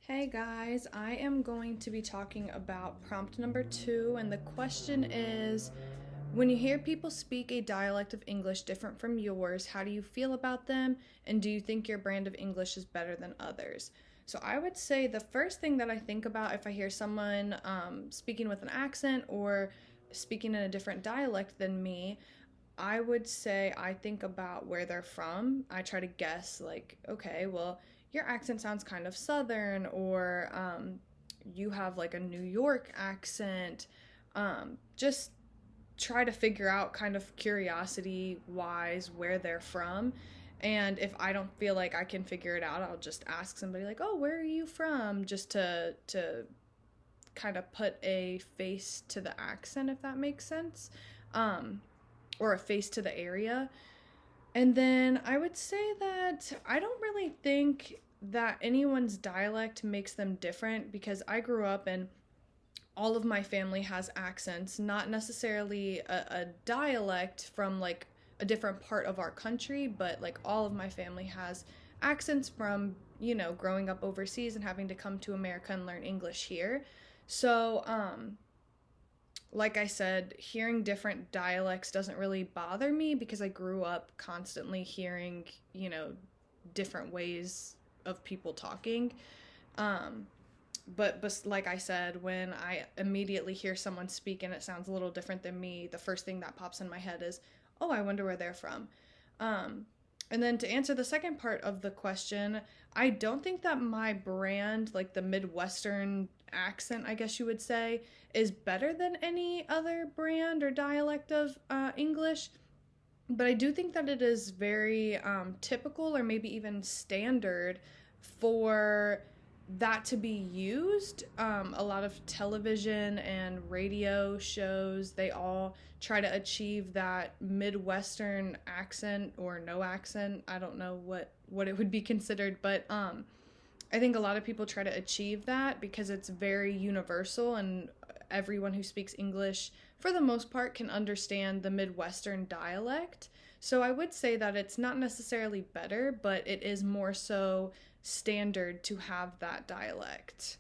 Hey guys, I am going to be talking about prompt number 2, and the question is, when you hear people speak a dialect of English different from yours, how do you feel about them, and do you think your brand of English is better than others? So I would say the first thing that I think about if I hear someone speaking with an accent or speaking in a different dialect than me, I would say I think about where they're from. I try to guess, like, okay, well, your accent sounds kind of southern, or you have like a New York accent. Just try to figure out, kind of curiosity wise, where they're from. And if I don't feel like I can figure it out, I'll just ask somebody, like, oh, where are you from? Just to kind of put a face to the accent, if that makes sense. Um, or a face to the area. And then I would say that I don't really think that anyone's dialect makes them different, because I grew up and all of my family has accents, not necessarily a dialect from like a different part of our country, but like all of my family has accents from, growing up overseas and having to come to America and learn English here. So, like I said, hearing different dialects doesn't really bother me because I grew up constantly hearing, different ways of people talking. Um, but like I said, when I immediately hear someone speak and it sounds a little different than me, the first thing that pops in my head is, oh, I wonder where they're from. Um, and then to answer the second part of the question, I don't think that my brand, like the Midwestern accent, I guess you would say, is better than any other brand or dialect of English. But I do think that it is very typical, or maybe even standard, for that to be used. A lot of television and radio shows, they all try to achieve that Midwestern accent or no accent. I don't know what it would be considered, but I think a lot of people try to achieve that because it's very universal, and everyone who speaks English, for the most part, can understand the Midwestern dialect. So I would say that it's not necessarily better, but it is more so standard to have that dialect.